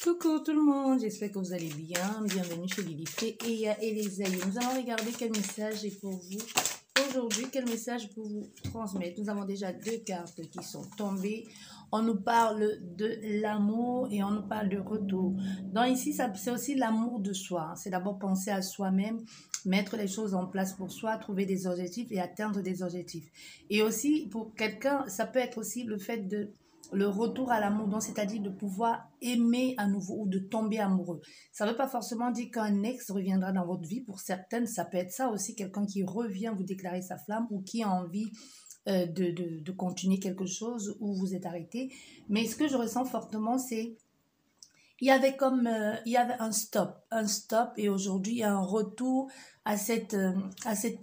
Coucou tout le monde, j'espère que vous allez bien. Bienvenue chez Lily Fée et Elisaïe. Nous allons regarder quel message est pour vous aujourd'hui, quel message pour vous transmettre. Nous avons déjà deux cartes qui sont tombées. On nous parle de l'amour et on nous parle de retour. Donc ici, c'est aussi l'amour de soi. C'est d'abord penser à soi-même, mettre les choses en place pour soi, trouver des objectifs et atteindre des objectifs. Et aussi, pour quelqu'un, ça peut être aussi le fait de le retour à l'amour, donc c'est-à-dire de pouvoir aimer à nouveau ou de tomber amoureux. Ça ne veut pas forcément dire qu'un ex reviendra dans votre vie. Pour certaines, ça peut être ça aussi, quelqu'un qui revient vous déclarer sa flamme ou qui a envie de continuer quelque chose où vous êtes arrêté. Mais ce que je ressens fortement, c'est il y avait il y avait un stop et aujourd'hui il y a un retour à cette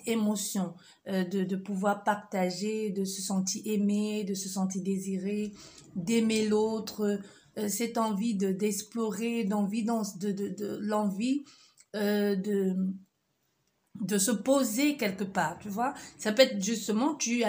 émotion de pouvoir partager, de se sentir aimé, de se sentir désiré, d'aimer l'autre, cette envie d'explorer, l'envie de se poser quelque part, tu vois. Ça peut être justement, tu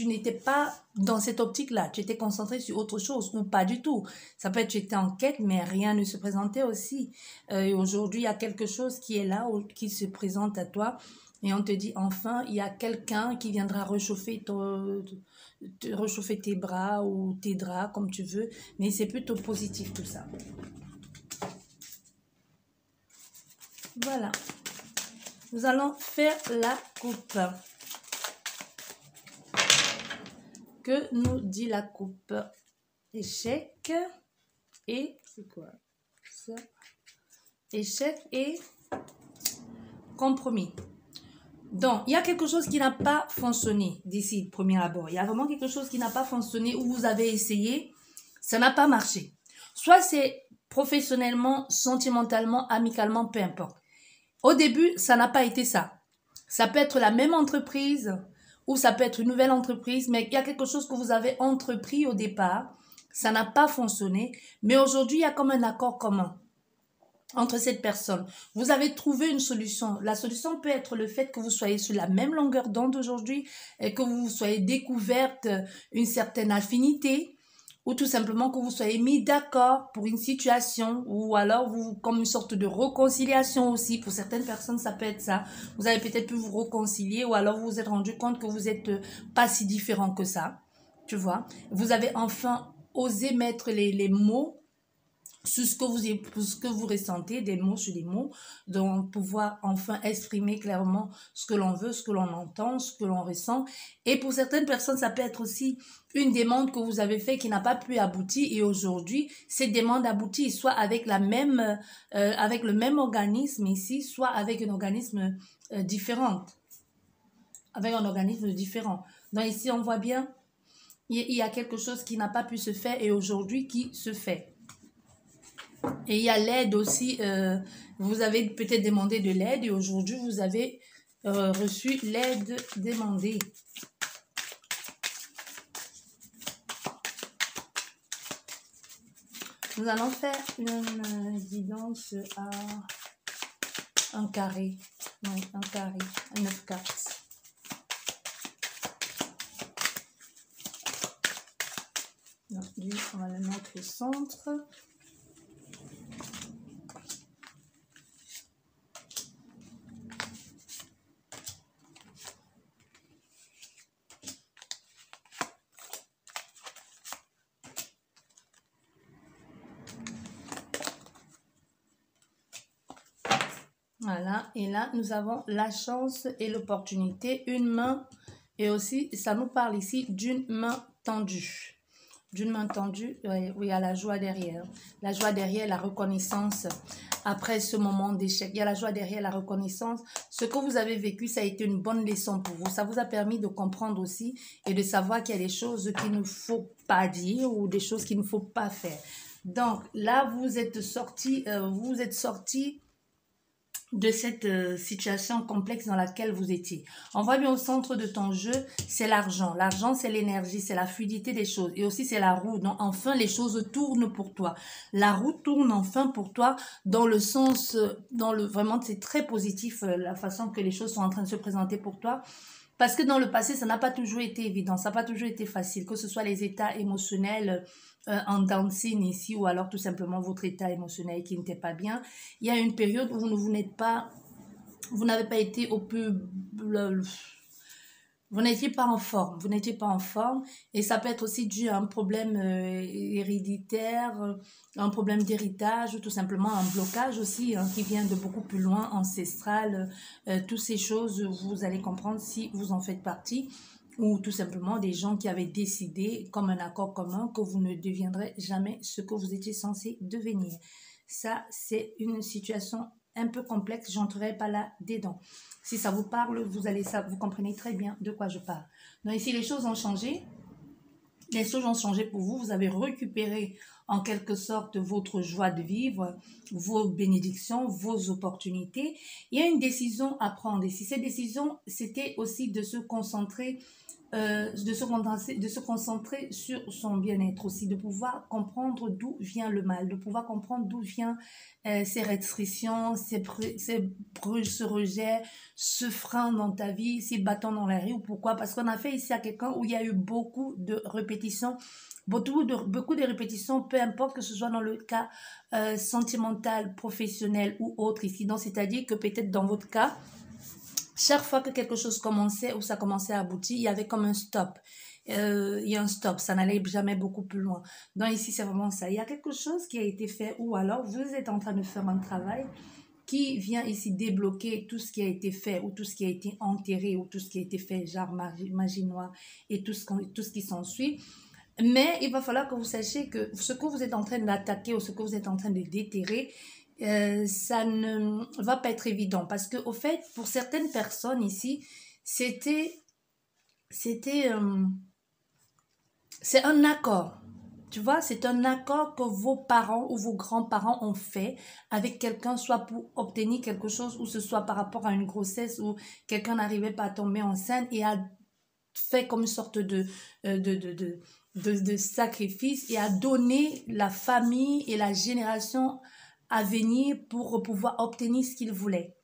n'étais pas dans cette optique-là, tu étais concentré sur autre chose ou pas du tout. Ça peut être, tu étais en quête, mais rien ne se présentait aussi. Et aujourd'hui, il y a quelque chose qui est là, ou qui se présente à toi, et on te dit, enfin, il y a quelqu'un qui viendra réchauffer tes bras ou tes draps, comme tu veux, mais c'est plutôt positif tout ça. Voilà. Nous allons faire la coupe. Que nous dit la coupe? Échec et... C'est quoi ça? Échec et compromis. Donc, il y a quelque chose qui n'a pas fonctionné d'ici, premier abord. Il y a vraiment quelque chose qui n'a pas fonctionné où vous avez essayé, ça n'a pas marché. Soit c'est professionnellement, sentimentalement, amicalement, peu importe. Au début, ça n'a pas été ça. Ça peut être la même entreprise ou ça peut être une nouvelle entreprise, mais il y a quelque chose que vous avez entrepris au départ. Ça n'a pas fonctionné, mais aujourd'hui, il y a comme un accord commun entre cette personne. Vous avez trouvé une solution. La solution peut être le fait que vous soyez sur la même longueur d'onde aujourd'hui et que vous soyez découverte une certaine affinité, ou tout simplement que vous soyez mis d'accord pour une situation, ou alors comme une sorte de réconciliation aussi. Pour certaines personnes, ça peut être ça. Vous avez peut-être pu vous réconcilier, ou alors vous vous êtes rendu compte que vous n'êtes pas si différent que ça, tu vois. Vous avez enfin osé mettre les mots sur ce que vous ressentez, des mots sur des mots, donc pouvoir enfin exprimer clairement ce que l'on veut, ce que l'on entend, ce que l'on ressent. Et pour certaines personnes, ça peut être aussi une demande que vous avez faite qui n'a pas pu aboutir, et aujourd'hui, cette demande aboutit soit avec avec le même organisme ici, soit avec un organisme différent. Avec un organisme différent. Donc ici, on voit bien, il y a quelque chose qui n'a pas pu se faire et aujourd'hui qui se fait. Et il y a l'aide aussi. Vous avez peut-être demandé de l'aide et aujourd'hui, vous avez reçu l'aide demandée. Nous allons faire une guidance à un carré. Oui, un carré, 9 cartes. Donc, lui, on va le mettre au centre. Voilà, et là, nous avons la chance et l'opportunité, une main, et aussi, ça nous parle ici d'une main tendue. D'une main tendue, oui, il y a la joie derrière. La joie derrière, la reconnaissance après ce moment d'échec. Il y a la joie derrière, la reconnaissance. Ce que vous avez vécu, ça a été une bonne leçon pour vous. Ça vous a permis de comprendre aussi et de savoir qu'il y a des choses qu'il ne faut pas dire ou des choses qu'il ne faut pas faire. Donc là, vous êtes sorti de cette situation complexe dans laquelle vous étiez. On voit bien au centre de ton jeu, c'est l'argent. L'argent, c'est l'énergie, c'est la fluidité des choses. Et aussi, c'est la roue. Donc, enfin, les choses tournent pour toi. La roue tourne enfin pour toi dans le sens, vraiment, c'est très positif la façon que les choses sont en train de se présenter pour toi. Parce que dans le passé, ça n'a pas toujours été évident, ça n'a pas toujours été facile, que ce soit les états émotionnels en dancing ici, ou alors tout simplement votre état émotionnel qui n'était pas bien. Il y a une période où vous n'êtes pas, vous n'avez pas été au plus... Vous n'étiez pas en forme, vous n'étiez pas en forme, et ça peut être aussi dû à un problème héréditaire, un problème d'héritage, ou tout simplement un blocage aussi, hein, qui vient de beaucoup plus loin, ancestral. Toutes ces choses, vous allez comprendre si vous en faites partie, ou tout simplement des gens qui avaient décidé, comme un accord commun, que vous ne deviendrez jamais ce que vous étiez censé devenir. Ça, c'est une situation un peu complexe, j'entrerai pas là-dedans. Si ça vous parle, vous comprenez très bien de quoi je parle. Donc ici, les choses ont changé. Les choses ont changé pour vous. Vous avez récupéré en quelque sorte votre joie de vivre, vos bénédictions, vos opportunités. Il y a une décision à prendre ici. Cette décision, c'était aussi de se concentrer de se concentrer sur son bien-être aussi, de pouvoir comprendre d'où vient le mal, de pouvoir comprendre d'où vient ces restrictions, ce rejet, ce frein dans ta vie, ces bâtons dans la rue. Pourquoi? Parce qu'on a fait ici à quelqu'un où il y a eu beaucoup de répétitions, beaucoup de répétitions, peu importe que ce soit dans le cas sentimental, professionnel ou autre ici. Donc, c'est-à-dire que peut-être dans votre cas, chaque fois que quelque chose commençait ou ça commençait à aboutir, il y avait comme un stop. Il y a un stop, ça n'allait jamais beaucoup plus loin. Donc ici, c'est vraiment ça. Il y a quelque chose qui a été fait ou alors vous êtes en train de faire un travail qui vient ici débloquer tout ce qui a été fait ou tout ce qui a été enterré ou tout ce qui a été fait, genre magie noire et tout ce qui s'ensuit. Mais il va falloir que vous sachiez que ce que vous êtes en train d'attaquer ou ce que vous êtes en train de déterrer, ça ne va pas être évident parce que au fait pour certaines personnes ici c'est un accord, tu vois, c'est un accord que vos parents ou vos grands-parents ont fait avec quelqu'un, soit pour obtenir quelque chose ou ce soit par rapport à une grossesse où quelqu'un n'arrivait pas à tomber enceinte et a fait comme une sorte de sacrifice et a donné la famille et la génération à venir pour pouvoir obtenir ce qu'il voulait.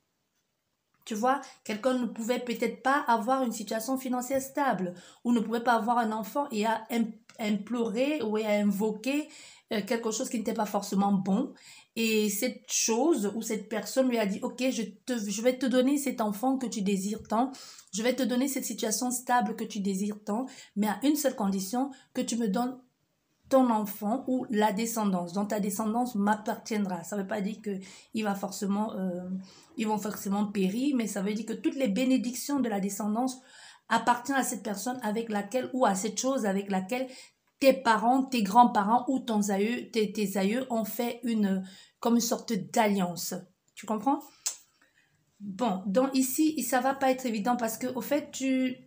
Tu vois, quelqu'un ne pouvait peut-être pas avoir une situation financière stable ou ne pouvait pas avoir un enfant et a imploré ou a invoqué quelque chose qui n'était pas forcément bon. Et cette chose ou cette personne lui a dit, ok, je vais te donner cet enfant que tu désires tant, je vais te donner cette situation stable que tu désires tant, mais à une seule condition, que tu me donnes ton enfant ou la descendance. Donc ta descendance m'appartiendra. Ça ne veut pas dire qu'ils vont forcément périr, mais ça veut dire que toutes les bénédictions de la descendance appartiennent à cette personne avec laquelle ou à cette chose avec laquelle tes parents, tes grands-parents ou tes aïeux ont fait comme une sorte d'alliance. Tu comprends? Bon, donc ici, ça va pas être évident parce que au fait, tu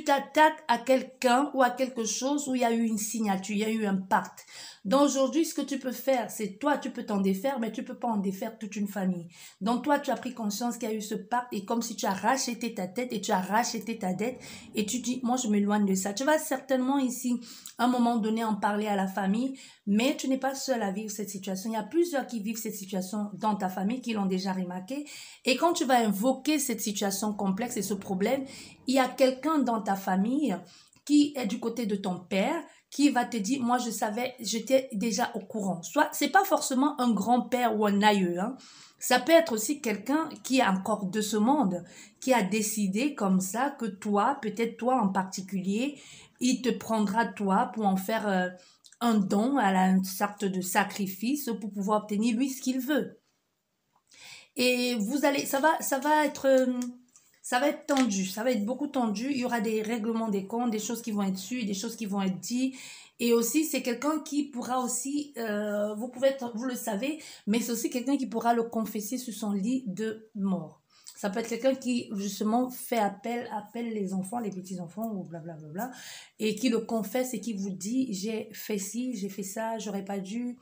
t'attaques à quelqu'un ou à quelque chose où il y a eu une signature, il y a eu un pacte. Donc aujourd'hui, ce que tu peux faire, c'est toi, tu peux t'en défaire, mais tu ne peux pas en défaire toute une famille. Donc toi, tu as pris conscience qu'il y a eu ce pacte et comme si tu as racheté ta tête et tu as racheté ta dette et tu dis, moi, je m'éloigne de ça. Tu vas certainement ici, à un moment donné, en parler à la famille, mais tu n'es pas seul à vivre cette situation. Il y a plusieurs qui vivent cette situation dans ta famille, qui l'ont déjà remarqué. Et quand tu vas invoquer cette situation complexe et ce problème, il y a quelqu'un dans ta famille qui est du côté de ton père, qui va te dire, moi je savais, j'étais déjà au courant. Soit, c'est pas forcément un grand-père ou un aïeux, hein. Ça peut être aussi quelqu'un qui est encore de ce monde, qui a décidé comme ça que toi, peut-être toi en particulier, il te prendra toi pour en faire un don à une sorte de sacrifice pour pouvoir obtenir lui ce qu'il veut. Et ça va être tendu, ça va être beaucoup tendu. Il y aura des règlements des comptes, des choses qui vont être sues, des choses qui vont être dites. Et aussi, c'est quelqu'un qui pourra aussi, vous le savez, mais c'est aussi quelqu'un qui pourra le confesser sur son lit de mort. Ça peut être quelqu'un qui, justement, appelle les enfants, les petits-enfants, ou blablabla, et qui le confesse et qui vous dit, j'ai fait ci, j'ai fait ça, j'aurais pas dû,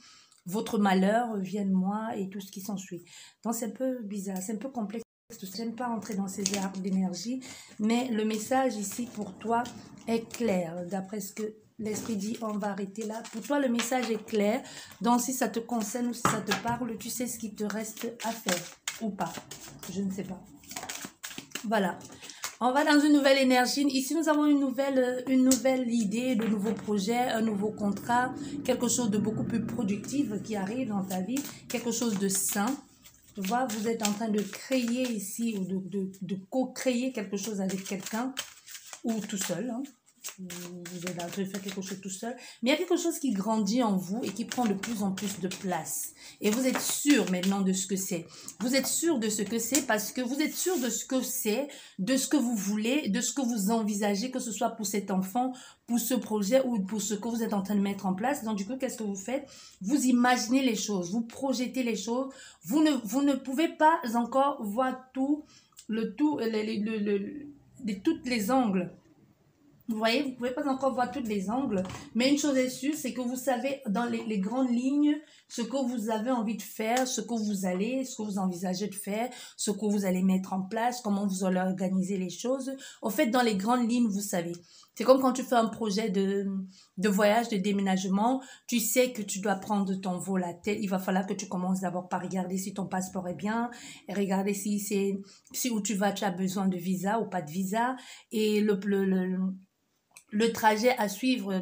votre malheur vienne moi, et tout ce qui s'ensuit. Donc, c'est un peu bizarre, c'est un peu complexe. Je n'aime pas rentrer dans ces arbres d'énergie, mais le message ici pour toi est clair. D'après ce que l'esprit dit, on va arrêter là. Pour toi, le message est clair. Donc, si ça te concerne ou si ça te parle, tu sais ce qu'il te reste à faire ou pas. Je ne sais pas. Voilà. On va dans une nouvelle énergie. Ici, nous avons une nouvelle idée, de nouveaux projets, un nouveau contrat, quelque chose de beaucoup plus productif qui arrive dans ta vie, quelque chose de sain. Tu vois, vous êtes en train de créer ici ou de co-créer quelque chose avec quelqu'un ou tout seul. Hein. Vous êtes en train de faire quelque chose tout seul. Mais il y a quelque chose qui grandit en vous et qui prend de plus en plus de place. Et vous êtes sûr maintenant de ce que c'est. Vous êtes sûr de ce que c'est parce que vous êtes sûr de ce que c'est, de ce que vous voulez, de ce que vous envisagez, que ce soit pour cet enfant, pour ce projet ou pour ce que vous êtes en train de mettre en place. Donc du coup, qu'est-ce que vous faites? Vous imaginez les choses, vous projetez les choses. Vous ne pouvez pas encore voir tous les angles. Vous voyez, vous ne pouvez pas encore voir tous les angles, mais une chose est sûre, c'est que vous savez dans les grandes lignes ce que vous avez envie de faire, ce que vous envisagez de faire, ce que vous allez mettre en place, comment vous allez organiser les choses. Au fait, dans les grandes lignes, vous savez. C'est comme quand tu fais un projet de voyage, de déménagement, tu sais que tu dois prendre ton vol à tel. Il va falloir que tu commences d'abord par regarder si ton passeport est bien, et regarder si où tu vas, tu as besoin de visa ou pas de visa, et le trajet à suivre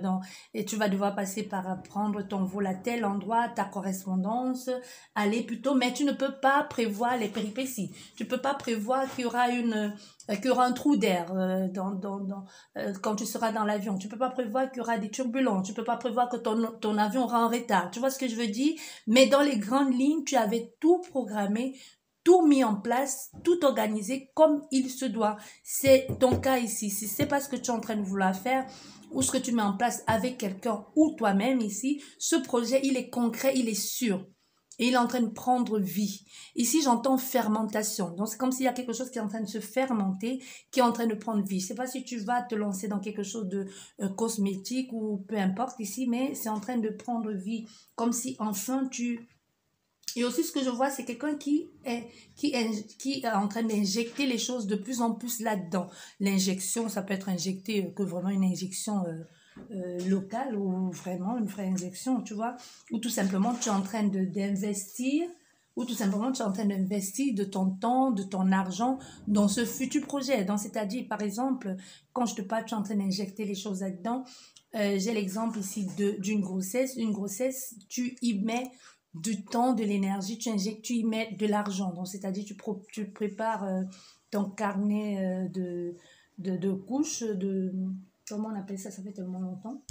et tu vas devoir passer par prendre ton vol à tel endroit, ta correspondance, aller plutôt, mais tu ne peux pas prévoir les péripéties. Tu peux pas prévoir qu'il y aura un trou d'air quand tu seras dans l'avion. Tu peux pas prévoir qu'il y aura des turbulences. Tu peux pas prévoir que ton avion aura un retard. Tu vois ce que je veux dire? Mais dans les grandes lignes, tu avais tout programmé, tout mis en place, tout organisé comme il se doit. C'est ton cas ici. Si c'est pas ce que tu es en train de vouloir faire ou ce que tu mets en place avec quelqu'un ou toi-même ici, ce projet, il est concret, il est sûr. Et il est en train de prendre vie. Ici, j'entends fermentation. Donc, c'est comme s'il y a quelque chose qui est en train de se fermenter, qui est en train de prendre vie. Je ne sais pas si tu vas te lancer dans quelque chose de cosmétique ou peu importe ici, mais c'est en train de prendre vie. Comme si enfin Et aussi, ce que je vois, c'est quelqu'un qui est en train d'injecter les choses de plus en plus là-dedans. L'injection, ça peut être injecté que vraiment une injection locale ou vraiment une vraie injection, tu vois. Ou tout simplement, tu es en train d'investir, ou tout simplement, tu es en train d'investir de ton temps, de ton argent dans ce futur projet. Donc, c'est-à-dire, par exemple, quand je te parle, tu es en train d'injecter les choses là-dedans. J'ai l'exemple ici d'une grossesse. Une grossesse, tu y mets du temps, de l'énergie, tu injectes, tu y mets de l'argent. Donc, c'est-à-dire, tu prépares ton carnet de couches, comment on appelle ça? Ça fait tellement longtemps.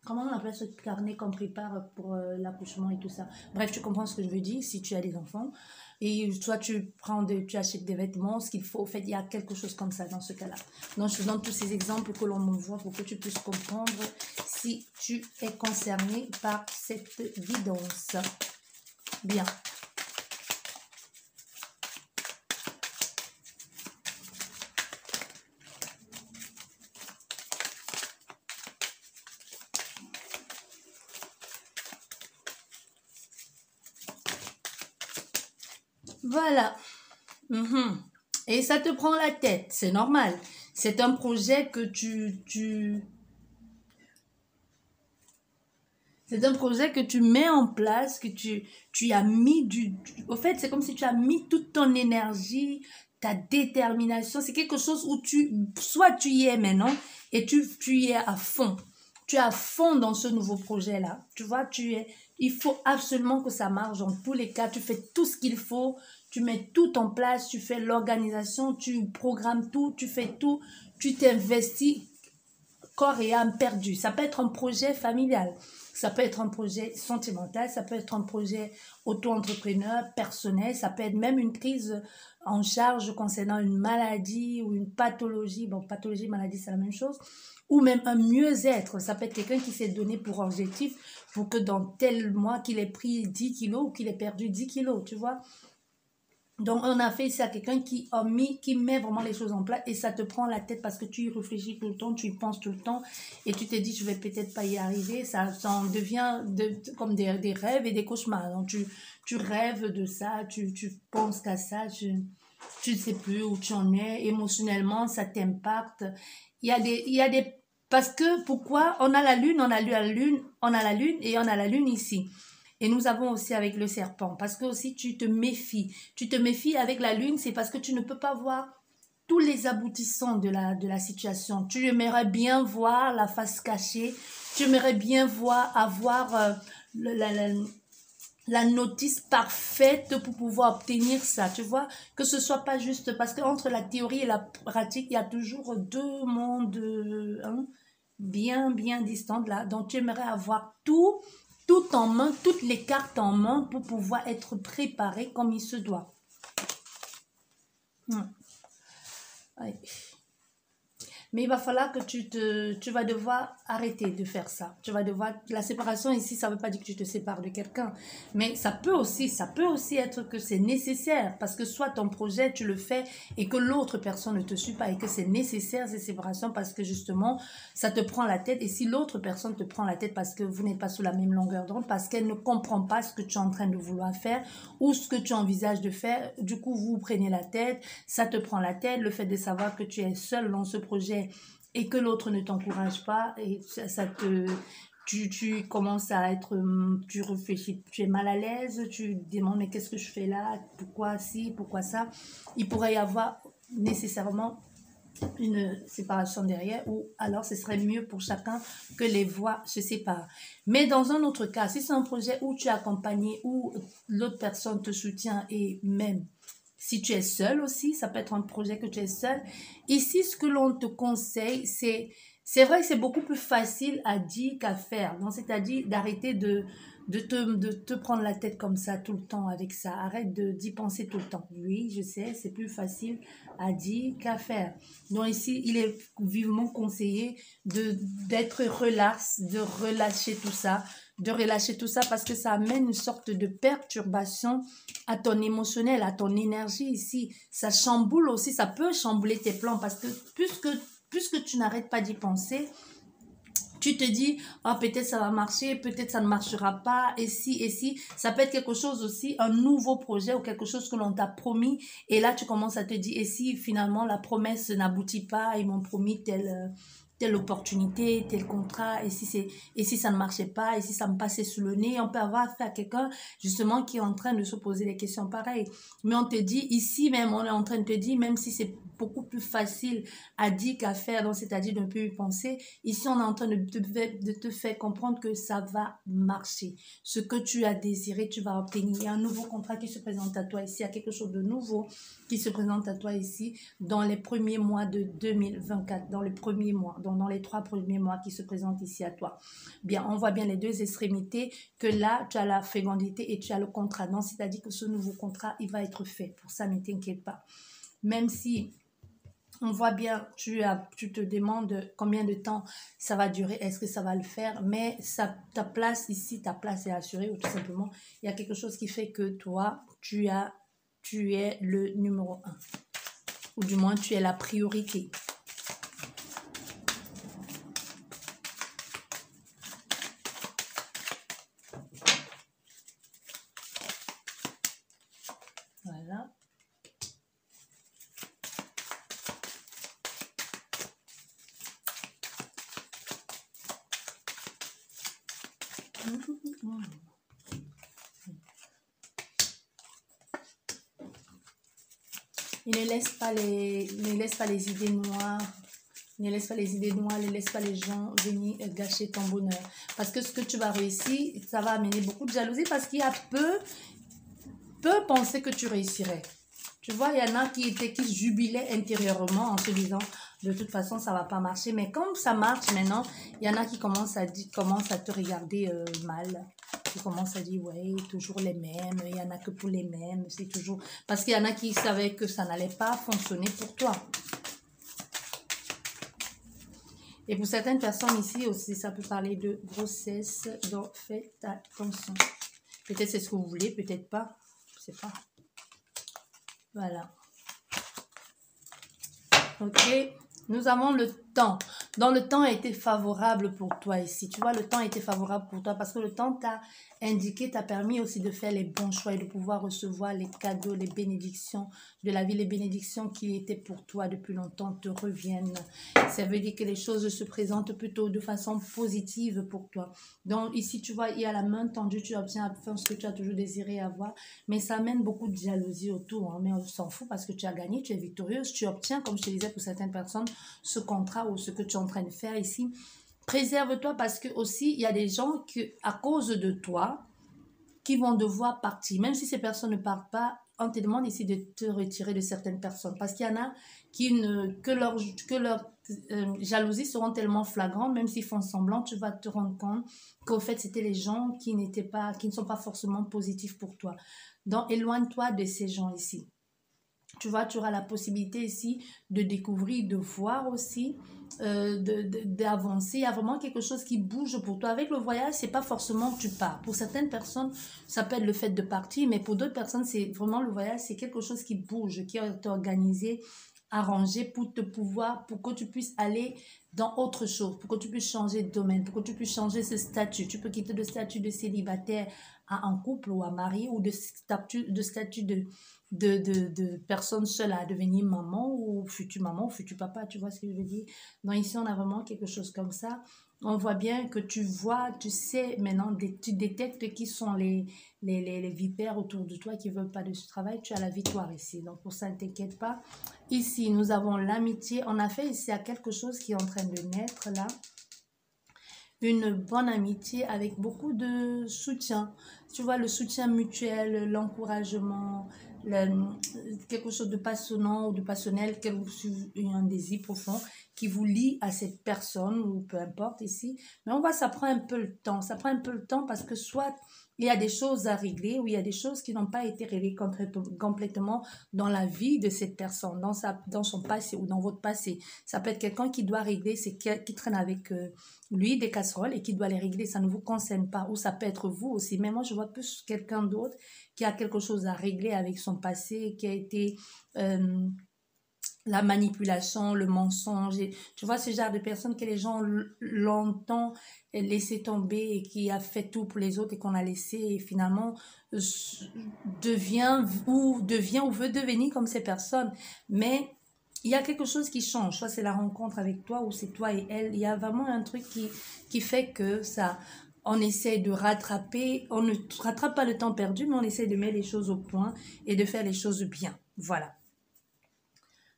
Comment on appelle ce carnet qu'on prépare pour l'accouchement et tout ça? Bref, tu comprends ce que je veux dire si tu as des enfants. Et soit tu achètes des vêtements, ce qu'il faut. En fait, il y a quelque chose comme ça dans ce cas-là. Donc, je te donne tous ces exemples que l'on me voit pour que tu puisses comprendre si tu es concerné par cette guidance. Bien. Voilà. Et ça te prend la tête, c'est normal. C'est un projet que c'est un projet que tu mets en place, que tu as mis au fait, c'est comme si tu as mis toute ton énergie, ta détermination. C'est quelque chose où soit tu y es maintenant et tu y es à fond. Tu es à fond dans ce nouveau projet-là. Tu vois, il faut absolument que ça marche dans tous les cas. Tu fais tout ce qu'il faut. Tu mets tout en place. Tu fais l'organisation. Tu programmes tout. Tu fais tout. Tu t'investis corps et âme perdu. Ça peut être un projet familial. Ça peut être un projet sentimental, ça peut être un projet auto-entrepreneur, personnel, ça peut être même une prise en charge concernant une maladie ou une pathologie. Bon, pathologie, maladie, c'est la même chose. Ou même un mieux-être. Ça peut être quelqu'un qui s'est donné pour objectif pour que dans tel mois qu'il ait pris 10 kilos ou qu'il ait perdu 10 kilos, tu vois. Donc, on a fait ça à quelqu'un qui met vraiment les choses en place et ça te prend la tête parce que tu y réfléchis tout le temps, tu y penses tout le temps et tu te dis, je vais peut-être pas y arriver. Ça en devient comme des rêves et des cauchemars. Donc, tu rêves de ça, tu penses qu'à ça, tu ne sais plus où tu en es. Émotionnellement, ça t'impacte. Parce que, pourquoi? On a la lune, on a la lune et on a la lune ici. Et nous avons aussi avec le serpent, parce que aussi tu te méfies. Tu te méfies avec la lune, c'est parce que tu ne peux pas voir tous les aboutissants de la situation. Tu aimerais bien voir la face cachée. Tu aimerais bien voir, avoir la notice parfaite pour pouvoir obtenir ça. Tu vois, que ce soit pas juste, parce qu'entre la théorie et la pratique, il y a toujours deux mondes bien distants là. Donc, tu aimerais avoir tout en main, toutes les cartes en main pour pouvoir être préparé comme il se doit. Ouais. Mais il va falloir que tu vas devoir arrêter de faire ça. Tu vas devoir, la séparation ici, ça ne veut pas dire que tu te sépares de quelqu'un. Mais ça peut aussi être que c'est nécessaire. Parce que soit ton projet, tu le fais et que l'autre personne ne te suit pas et que c'est nécessaire ces séparations parce que justement, ça te prend la tête. Et si l'autre personne te prend la tête parce que vous n'êtes pas sous la même longueur d'onde, parce qu'elle ne comprend pas ce que tu es en train de vouloir faire ou ce que tu envisages de faire, du coup, vous prenez la tête, ça te prend la tête. Le fait de savoir que tu es seul dans ce projet et que l'autre ne t'encourage pas et tu commences à être, tu réfléchis, tu es mal à l'aise, tu te demandes mais qu'est-ce que je fais là, pourquoi ci, pourquoi ça. Il pourrait y avoir nécessairement une séparation derrière ou alors ce serait mieux pour chacun que les voies se séparent. Mais dans un autre cas, si c'est un projet où tu es accompagné, où l'autre personne te soutient et même si tu es seul aussi, ça peut être un projet que tu es seul. Ici, ce que l'on te conseille, c'est vrai que c'est beaucoup plus facile à dire qu'à faire. Donc, c'est-à-dire d'arrêter de te prendre la tête comme ça tout le temps avec ça. Arrête d'y penser tout le temps. Oui, je sais, c'est plus facile à dire qu'à faire. Donc ici, il est vivement conseillé d'être relax, de relâcher tout ça. De relâcher tout ça parce que ça amène une sorte de perturbation à ton émotionnel, à ton énergie ici. Ça chamboule aussi, ça peut chambouler tes plans parce que puisque tu n'arrêtes pas d'y penser, tu te dis, oh, peut-être ça va marcher, peut-être ça ne marchera pas, et si, ça peut être quelque chose aussi, un nouveau projet ou quelque chose que l'on t'a promis, et là tu commences à te dire, et si finalement la promesse n'aboutit pas, ils m'ont promis telle opportunité, tel contrat, et si ça ne marchait pas, et si ça me passait sous le nez, on peut avoir affaire à quelqu'un justement qui est en train de se poser des questions pareilles. Mais on te dit, ici même, on est en train de te dire, même si c'est beaucoup plus facile à dire qu'à faire, donc c'est-à-dire de ne plus y penser, ici on est en train de te faire comprendre que ça va marcher. Ce que tu as désiré, tu vas obtenir. Il y a un nouveau contrat qui se présente à toi ici, il y a quelque chose de nouveau qui se présente à toi ici dans les premiers mois de 2024, dans les premiers mois, dans les 3 premiers mois qui se présentent ici à toi. Bien, on voit bien les deux extrémités, que là, tu as la fécondité et tu as le contrat. Donc, c'est-à-dire que ce nouveau contrat, il va être fait. Pour ça, ne t'inquiète pas. Même si on voit bien, tu te demandes combien de temps ça va durer, est-ce que ça va le faire, mais ta place ici, ta place est assurée, ou tout simplement, il y a quelque chose qui fait que toi, tu es le numéro 1, ou du moins, tu es la priorité. Voilà. Ne laisse pas les idées noires. Ne laisse pas les idées noires, ne laisse pas les gens venir gâcher ton bonheur. Parce que ce que tu vas réussir, ça va amener beaucoup de jalousie parce qu'il y a peu penser que tu réussirais. Tu vois, il y en a qui jubilaient intérieurement en se disant, de toute façon, ça va pas marcher. Mais comme ça marche maintenant, il y en a qui commencent à te regarder mal. Qui commencent à dire, ouais, toujours les mêmes, il y en a que pour les mêmes, c'est toujours... Parce qu'il y en a qui savaient que ça n'allait pas fonctionner pour toi. Et pour certaines personnes ici aussi, ça peut parler de grossesse, donc faites attention. Peut-être c'est ce que vous voulez, peut-être pas, je sais pas. Voilà. Ok, nous avons le temps. Donc le temps a été favorable pour toi ici. Tu vois, le temps a été favorable pour toi parce que le temps t'a indiqué t'a permis aussi de faire les bons choix et de pouvoir recevoir les cadeaux, les bénédictions de la vie, les bénédictions qui étaient pour toi depuis longtemps te reviennent. Ça veut dire que les choses se présentent plutôt de façon positive pour toi. Donc ici, tu vois, il y a la main tendue, tu obtiens enfin ce que tu as toujours désiré avoir, mais ça amène beaucoup de jalousie autour, hein. Mais on s'en fout parce que tu as gagné, tu es victorieuse, tu obtiens, comme je te disais pour certaines personnes, ce contrat ou ce que tu es en train de faire ici. Préserve-toi parce que aussi, il y a des gens qui, à cause de toi, qui vont devoir partir. Même si ces personnes ne partent pas, on te demande ici de te retirer de certaines personnes. Parce qu'il y en a que leur jalousie seront tellement flagrantes, même s'ils font semblant, tu vas te rendre compte qu'au fait, c'était les gens qui ne sont pas forcément positifs pour toi. Donc, éloigne-toi de ces gens ici. Tu vois, tu auras la possibilité ici de découvrir, de voir aussi, d'avancer. Il y a vraiment quelque chose qui bouge pour toi. Avec le voyage, c'est pas forcément que tu pars. Pour certaines personnes, ça peut être le fait de partir, mais pour d'autres personnes, c'est vraiment le voyage, c'est quelque chose qui bouge, qui est organisé, arrangé pour pour que tu puisses aller dans autre chose, pour que tu puisses changer de domaine, pour que tu puisses changer ce statut. Tu peux quitter le statut de célibataire à un couple ou à marié ou de statut de personnes seules à devenir maman ou futur papa, tu vois ce que je veux dire. Donc ici, on a vraiment quelque chose comme ça. On voit bien que tu sais maintenant, tu détectes qui sont les vipères autour de toi qui ne veulent pas de ce travail. Tu as la victoire ici. Donc pour ça, ne t'inquiète pas. Ici, nous avons l'amitié. On a fait ici à quelque chose qui est en train de naître là. Une bonne amitié avec beaucoup de soutien. Tu vois, le soutien mutuel, l'encouragement, quelque chose de passionnant ou de passionnel, un désir profond qui vous lie à cette personne ou peu importe ici. Mais on voit, ça prend un peu le temps. Ça prend un peu le temps parce que soit il y a des choses à régler ou il y a des choses qui n'ont pas été réglées complètement dans la vie de cette personne, dans son passé ou dans votre passé. Ça peut être quelqu'un qui doit régler, qui traîne avec lui des casseroles et qui doit les régler. Ça ne vous concerne pas. Ou ça peut être vous aussi. Mais moi, je vois plus quelqu'un d'autre qui a quelque chose à régler avec son passé, qui a été la manipulation, le mensonge. Tu vois, ce genre de personne que les gens longtemps laissé tomber et qui a fait tout pour les autres et qu'on a laissé et finalement devient ou veut devenir comme ces personnes. Mais il y a quelque chose qui change. Soit c'est la rencontre avec toi ou c'est toi et elle. Il y a vraiment un truc qui fait que ça... On essaie de rattraper, on ne rattrape pas le temps perdu, mais on essaie de mettre les choses au point et de faire les choses bien. Voilà.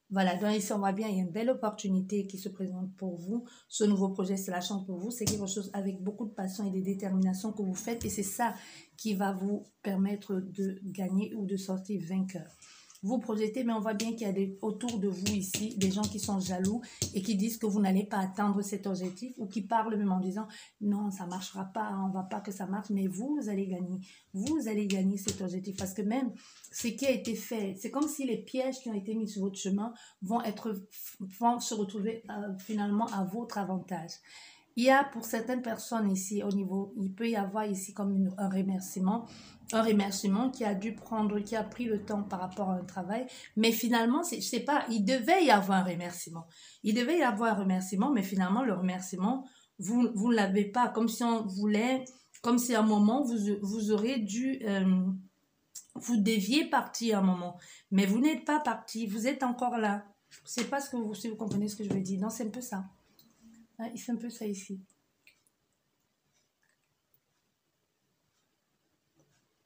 Voilà, donc ici on voit bien, il y a une belle opportunité qui se présente pour vous. Ce nouveau projet, c'est la chance pour vous. C'est quelque chose avec beaucoup de passion et de détermination que vous faites. Et c'est ça qui va vous permettre de gagner ou de sortir vainqueur. Vous projetez, mais on voit bien qu'il y a autour de vous ici des gens qui sont jaloux et qui disent que vous n'allez pas atteindre cet objectif ou qui parlent même en disant non, ça ne marchera pas, on ne va pas que ça marche, mais vous allez gagner. Vous allez gagner cet objectif parce que même ce qui a été fait, c'est comme si les pièges qui ont été mis sur votre chemin vont se retrouver finalement à votre avantage. Il y a pour certaines personnes ici au niveau, il peut y avoir ici comme un remerciement qui a pris le temps par rapport à un travail, mais finalement, je sais pas, il devait y avoir un remerciement. Il devait y avoir un remerciement, mais finalement, le remerciement, vous ne l'avez pas, comme si on voulait, comme si à un moment, vous aurez dû, vous deviez partir à un moment, mais vous n'êtes pas parti, vous êtes encore là. Je ne sais pas si vous comprenez ce que je veux dire. Non, c'est un peu ça. Il fait un peu ça ici.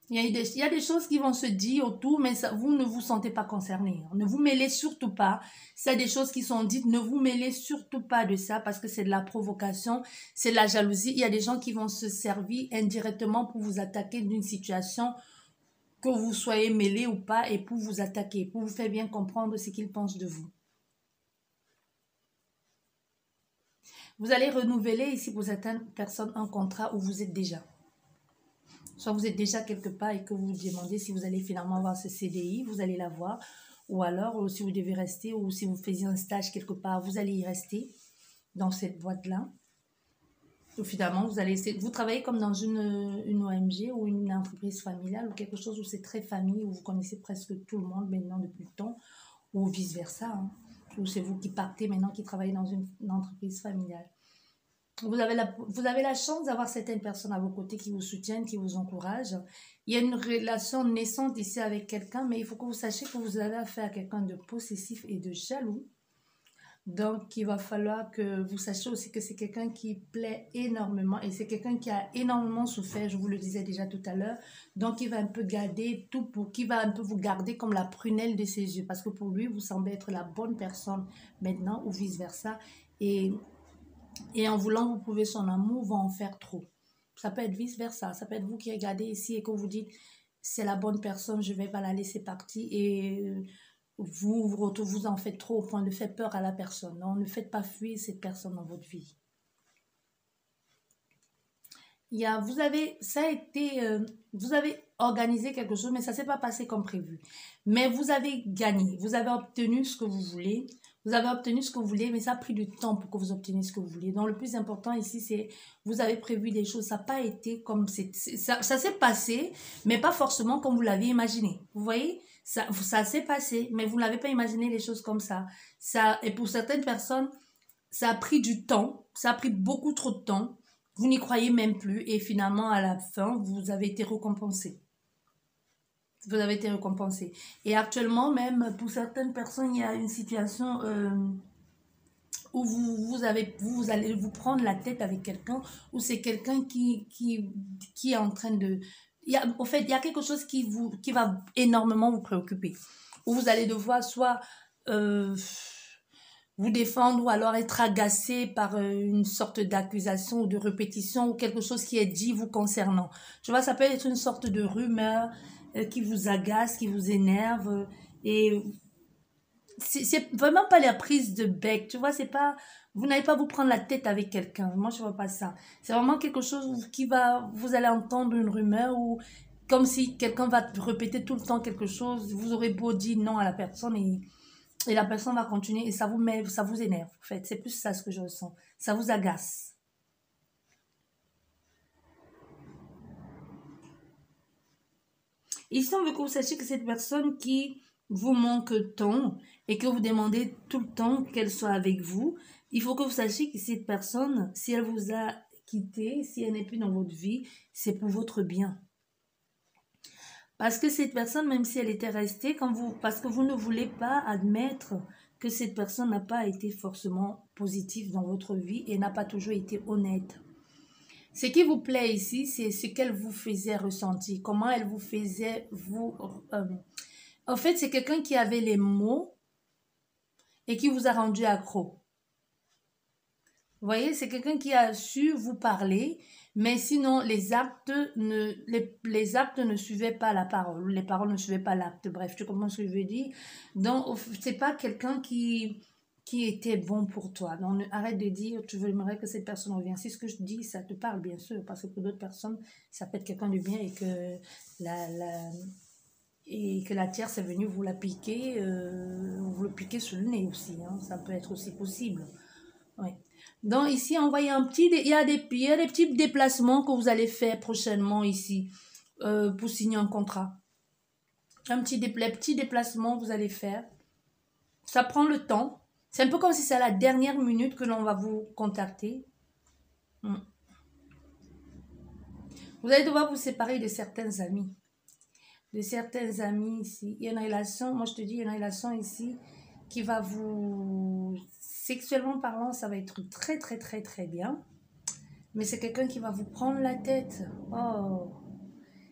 Il y a des choses qui vont se dire autour, mais ça, vous ne vous sentez pas concerné. Ne vous mêlez surtout pas. S'il y a des choses qui sont dites, ne vous mêlez surtout pas de ça parce que c'est de la provocation, c'est de la jalousie. Il y a des gens qui vont se servir indirectement pour vous attaquer d'une situation, que vous soyez mêlé ou pas, et pour vous attaquer, pour vous faire bien comprendre ce qu'ils pensent de vous. Vous allez renouveler ici pour certaines personnes un contrat où vous êtes déjà. Soit vous êtes déjà quelque part et que vous vous demandez si vous allez finalement avoir ce CDI, vous allez l'avoir. Ou alors, si vous devez rester, ou si vous faisiez un stage quelque part, vous allez y rester dans cette boîte-là. Ou finalement, vous travaillez comme dans une ONG ou une entreprise familiale ou quelque chose où c'est très famille, où vous connaissez presque tout le monde maintenant depuis le temps, ou vice-versa. Hein. Ou c'est vous qui partez maintenant, qui travaillez dans une entreprise familiale. vous avez la chance d'avoir certaines personnes à vos côtés qui vous soutiennent, qui vous encouragent. Il y a une relation naissante ici avec quelqu'un, mais il faut que vous sachiez que vous avez affaire à quelqu'un de possessif et de jaloux. Donc, il va falloir que vous sachiez aussi que c'est quelqu'un qui plaît énormément et c'est quelqu'un qui a énormément souffert, je vous le disais déjà tout à l'heure. Donc, il va un peu garder tout qui va un peu vous garder comme la prunelle de ses yeux parce que pour lui, vous semblez être la bonne personne maintenant ou vice-versa. Et en voulant vous prouver son amour, va en faire trop. Ça peut être vice-versa. Ça peut être vous qui regardez ici et que vous dites, c'est la bonne personne, je ne vais pas la laisser partir et vous en faites trop au point de faire peur à la personne. Non, ne faites pas fuir cette personne dans votre vie. Vous avez organisé quelque chose, mais ça ne s'est pas passé comme prévu. Mais vous avez gagné, vous avez obtenu ce que vous voulez. Vous avez obtenu ce que vous voulez, mais ça a pris du temps pour que vous obteniez ce que vous voulez. Donc, le plus important ici, c'est vous avez prévu des choses. Ça n'a pas été comme ça s'est passé, mais pas forcément comme vous l'aviez imaginé. Vous voyez, ça s'est passé, mais vous n'avez pas imaginé les choses comme ça. Et pour certaines personnes, ça a pris du temps. Ça a pris beaucoup trop de temps. Vous n'y croyez même plus. Et finalement, à la fin, vous avez été récompensé. Vous avez été récompensé. Et actuellement, même pour certaines personnes, il y a une situation où vous allez vous prendre la tête avec quelqu'un, ou c'est quelqu'un qui est en train de... En fait, il y a quelque chose qui va énormément vous préoccuper. Où vous allez devoir soit vous défendre ou alors être agacé par une sorte d'accusation ou de répétition ou quelque chose qui est dit vous concernant. Tu vois, ça peut être une sorte de rumeur qui vous agace, qui vous énerve. Et c'est vraiment pas la prise de bec. Tu vois, c'est pas... Vous n'allez pas vous prendre la tête avec quelqu'un. Moi, je vois pas ça. C'est vraiment quelque chose qui va... Vous allez entendre une rumeur ou comme si quelqu'un va répéter tout le temps quelque chose. Vous aurez beau dire non à la personne et la personne va continuer et ça vous énerve. En fait, c'est plus ça ce que je ressens. Ça vous agace. Ici, on veut que vous sachiez que cette personne qui vous manque tant et que vous demandez tout le temps qu'elle soit avec vous, il faut que vous sachiez que cette personne, si elle vous a quitté, si elle n'est plus dans votre vie, c'est pour votre bien. Parce que cette personne, même si elle était restée, parce que vous ne voulez pas admettre que cette personne n'a pas été forcément positive dans votre vie et n'a pas toujours été honnête. Ce qui vous plaît ici, c'est ce qu'elle vous faisait ressentir, comment elle vous faisait en fait, c'est quelqu'un qui avait les mots et qui vous a rendu accro. Vous voyez, c'est quelqu'un qui a su vous parler, mais sinon, les actes ne suivaient pas la parole. Les paroles ne suivaient pas l'acte. Bref, tu comprends ce que je veux dire? Donc, c'est pas quelqu'un qui était bon pour toi. Donc, arrête de dire, tu aimerais que cette personne revienne. Si ce que je dis, ça te parle, bien sûr, parce que pour d'autres personnes, ça peut être quelqu'un de bien et que la tierce est venue vous la piquer, vous le piquer sur le nez aussi. Hein. Ça peut être aussi possible. Oui. Donc ici, on voit il y a des petits déplacements que vous allez faire prochainement ici pour signer un contrat. Un petit déplacement que vous allez faire. Ça prend le temps. C'est un peu comme si c'est à la dernière minute que l'on va vous contacter. Vous allez devoir vous séparer de certains amis. De certains amis ici. Il y a une relation, moi je te dis, il y a une relation ici qui va vous... Sexuellement parlant, ça va être très, très, très, très bien. Mais c'est quelqu'un qui va vous prendre la tête. Oh!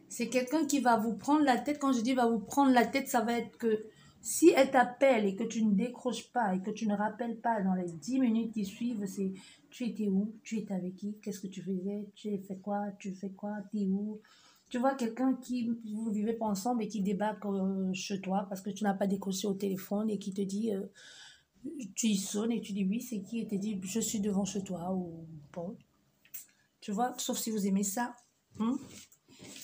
C'est quelqu'un qui va vous prendre la tête. Quand je dis va vous prendre la tête, ça va être que si elle t'appelle et que tu ne décroches pas et que tu ne rappelles pas dans les 10 minutes qui suivent, c'est tu étais où? Tu étais avec qui? Qu'est-ce que tu faisais? Tu as fait quoi? Tu fais quoi? T'es où? Tu vois quelqu'un qui, vous ne vivez pas ensemble et qui débarque chez toi parce que tu n'as pas décroché au téléphone et qui te dit, tu y sonnes et tu dis oui, c'est qui? Et te dit, je suis devant chez toi ou bon. Tu vois, sauf si vous aimez ça.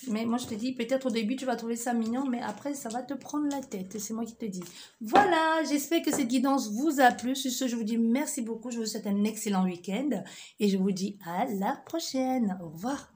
Mais moi, je te dis, peut-être au début, tu vas trouver ça mignon, mais après, ça va te prendre la tête. C'est moi qui te dis. Voilà, j'espère que cette guidance vous a plu. Sur ce, je vous dis merci beaucoup. Je vous souhaite un excellent week-end et je vous dis à la prochaine. Au revoir.